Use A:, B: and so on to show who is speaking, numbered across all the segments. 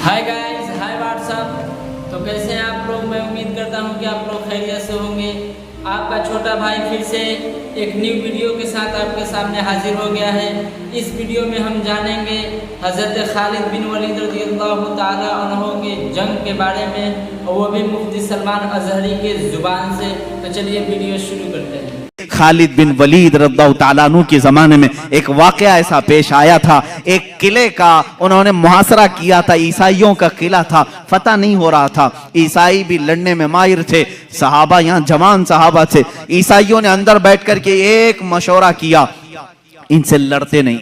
A: Hi guys, hi what's up. तो कैसे हैं आप लोग? मैं उम्मीद करता हूं कि आप लोग खैरियत से होंगे। आपका छोटा भाई फिर से एक न्यू वीडियो के साथ आपके सामने हाजिर हो गया है। इस वीडियो में हम जानेंगे हज़रत खालिद बिन वलीद रज़ियल्लाहु ताला अन्हु के जंग के बारे में, और वो भी मुफ्ती सलमान अज़हरी के ज़ुबान से। तो चलिए वीडियो शुरू करते हैं।
B: खालिद बिन वलीद रज़ियल्लाहु ताला अन्हु के ज़माने में एक वाक़या ऐसा पेश आया था। एक किले का उन्होंने मुहासरा किया था। ईसाइयों का किला था, फतह नहीं हो रहा था। ईसाई भी लड़ने में माहिर थे, सहाबा यहाँ जवान सहाबा थे। ईसाइयों ने अंदर बैठ करके एक मशवरा किया, इनसे लड़ते नहीं,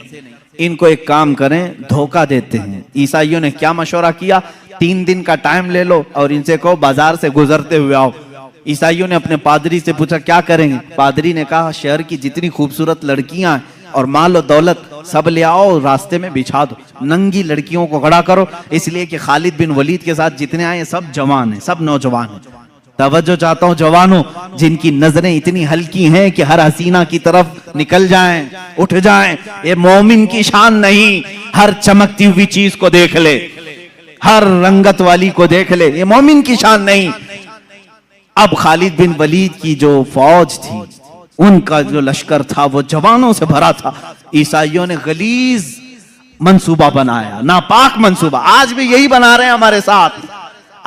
B: इनको एक काम करें, धोखा देते हैं। ईसाइयों ने क्या मशवरा किया? 3 दिन का टाइम ले लो और इनसे कहो बाजार से गुजरते हुए आओ। ईसाइयों ने अपने पादरी से पूछा क्या करेंगे? पादरी ने कहा शहर की जितनी खूबसूरत लड़कियां और माल और दौलत सब ले आओ, रास्ते में बिछा दो, नंगी लड़कियों को खड़ा करो। इसलिए कि खालिद बिन वलीद के साथ जितने आए सब जवान हैं, सब नौजवान हैं। तवज्जो चाहता हूं जवानों, जिनकी नजरें इतनी हल्की हैं कि हर हसीना की तरफ निकल जाएं, उठ जाएं। ये मोमिन की शान नहीं, हर चमकती हुई चीज को देख ले, हर रंगत वाली को देख ले, ये मोमिन की शान नहीं। अब खालिद बिन वलीद की जो फौज थी, उनका जो लश्कर था वो जवानों से भरा था। ईसाइयों ने गलीज मंसूबा बनाया, नापाक मंसूबा। आज भी यही बना रहे हैं हमारे साथ,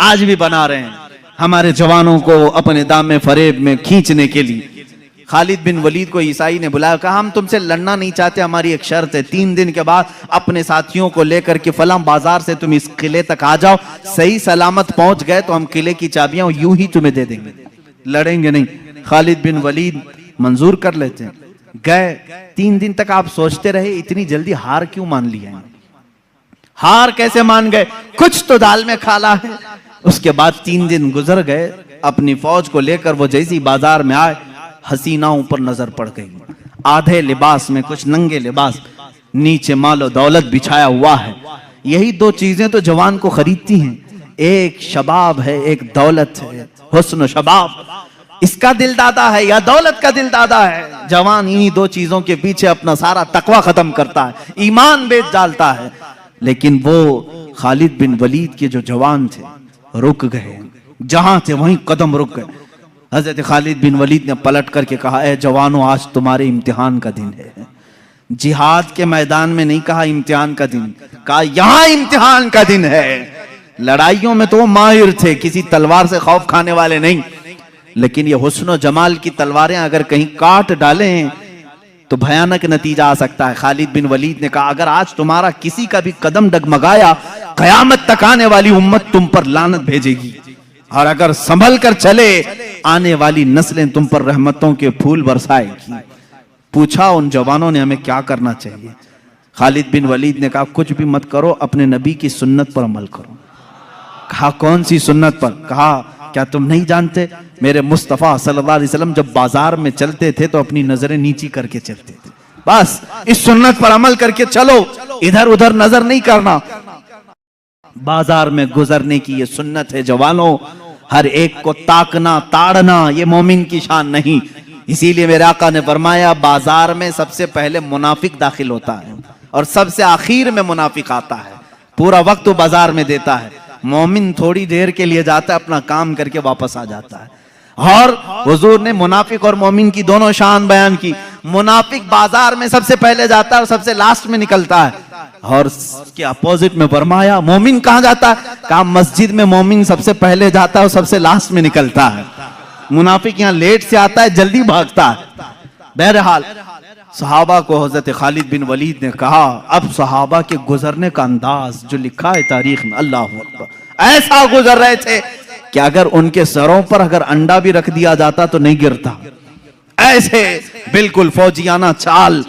B: आज भी बना रहे हैं हमारे जवानों को अपने दाम फरेब में खींचने के लिए। खालिद बिन वलीद को ईसाई ने बुलाया, कहा हम तुमसे लड़ना नहीं चाहते, हमारी एक शर्त है, 3 दिन के बाद अपने साथियों को लेकर के फलां बाजार से तुम इस किले तक आ जाओ। सही सलामत पहुंच गए तो हम किले की चाबियां यूं ही तुम्हें दे देंगे, लड़ेंगे नहीं। खालिद बिन वलीद मंजूर कर लेते हैं। गए, 3 दिन तक आप सोचते रहे इतनी जल्दी हार क्यों मान लिया? हार कैसे मान गए? कुछ तो दाल में खाला है। उसके बाद 3 दिन गुजर गए, अपनी फौज को लेकर वो जैसी बाजार में आए, हसीनाओं पर नजर पड़ गई। आधे लिबास में, कुछ नंगे लिबास, नीचे मालो दौलत बिछाया हुआ है। यही 2 चीजें तो जवान को खरीदती हैं, एक शबाब है, एक दौलत है। हुस्न शबाब, इसका दिल दादा है या दौलत का दिल दादा है? जवान इन्हीं 2 चीजों के पीछे अपना सारा तकवा खत्म करता है, ईमान बेच डालता है। लेकिन वो खालिद बिन वलीद के जो जवान थे रुक गए, जहां थे वहीं कदम रुक गए। हजरत खालिद बिन वलीद ने पलट करके कहा, ए जवानों, आज तुम्हारे इम्तिहान का दिन है। जिहाद के मैदान में नहीं कहा इम्तिहान का दिन, कहा यहां इम्तिहान का दिन है। लड़ाइयों में तो वो माहिर थे, किसी तलवार से खौफ खाने वाले नहीं। लेकिन ये हुस्न जमाल की तलवारें अगर कहीं काट डालें तो भयानक नतीजा आ सकता है। खालिद बिन वलीद ने कहा अगर आज तुम्हारा किसी का भी कदम डगमगाया, कयामत तक आने वाली उम्मत तुम पर लानत भेजेगी, और अगर संभल कर चले आने वाली नस्लें तुम पर रहमतों के फूल बरसाएगी। पूछा उन जवानों ने हमें क्या करना चाहिए? खालिद बिन वलीद ने कहा कुछ भी मत करो, अपने नबी की सुन्नत पर अमल करो। कहा कौन सी सुन्नत पर? कहा क्या तुम नहीं जानते मेरे मुस्तफा सल्लल्लाहु अलैहि वसल्लम जब बाजार में चलते थे तो अपनी नजरें नीची करके चलते थे। बस इस सुन्नत पर अमल करके चलो, इधर उधर नजर नहीं करना। बाजार में गुजरने की ये सुन्नत है जवानों। हर एक को ताकना, ताड़ना, ये मोमिन की शान नहीं। इसीलिए मेरे आका ने फरमाया बाजार में सबसे पहले मुनाफिक दाखिल होता है और सबसे आखिर में मुनाफिक आता है। पूरा वक्त वो बाजार में देता है, मोमिन थोड़ी देर के लिए जाता है, अपना काम करके वापस आ जाता है। और हुजूर ने मुनाफिक और मोमिन की दोनों शान बयान की। मुनाफिक बाजार में सबसे पहले जाता है और सबसे लास्ट में निकलता है, और उसके अपोजिट में फरमाया मोमिन कहां जाता है? कहा मस्जिद में मोमिन सबसे पहले जाता है और सबसे लास्ट में निकलता है। मुनाफिक यहाँ लेट से आता है, जल्दी भागता है। बहरहाल सहाबा को हजरत खालिद बिन वलीद ने कहा, अब सहाबा के गुजरने का अंदाज जो लिखा है तारीख में, अल्लाह अकबर, ऐसा गुजर रहे थे कि अगर उनके सरों पर अगर अंडा भी रख दिया जाता तो नहीं गिरता। ऐसे बिल्कुल फौजियाना चाल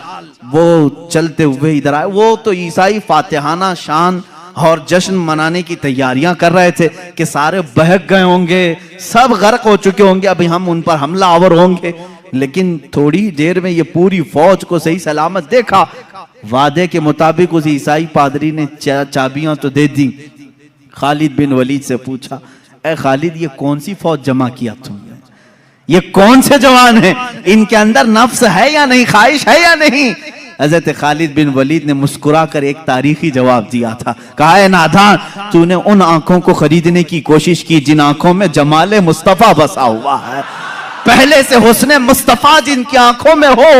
B: वो चलते हुए इधर आए। वो तो ईसाई फातिहाना शान और जश्न मनाने की तैयारियां कर रहे थे कि सारे बहक गए होंगे, सब गर्क हो चुके होंगे, अभी हम उन पर हमला आवर होंगे। लेकिन थोड़ी देर में ये पूरी फौज को सही सलामत देखा। वादे के मुताबिक उस ईसाई पादरी ने चाबियां तो दे दी। खालिद बिन वलीद से पूछा, ए खालिद, ये कौन सी फौज जमा किया तुमने? ये कौन से जवान हैं? इनके अंदर नफ्स है या नहीं, ख्वाहिश है या नहीं? हजरत खालिद बिन वलीद ने मुस्कुरा कर एक तारीखी जवाब दिया था। कहा है नादान, तूने उन आंखों को खरीदने की कोशिश की जिन आंखों में जमाले मुस्तफा बसा हुआ है। पहले से हुस्न मुस्तफा जिनकी आंखों में हो,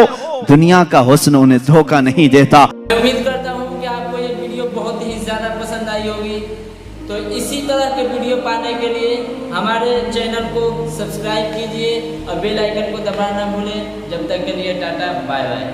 B: दुनिया का हुस्न उन्हें धोखा नहीं देता।
A: उम्मीद करता हूँ कि आपको ये वीडियो बहुत ही ज्यादा पसंद आई होगी। तो इसी तरह के वीडियो पाने के लिए हमारे चैनल को सब्सक्राइब कीजिए और बेल आइकन को दबाना ना भूलें। जब तक के लिए टाटा बाय बाय।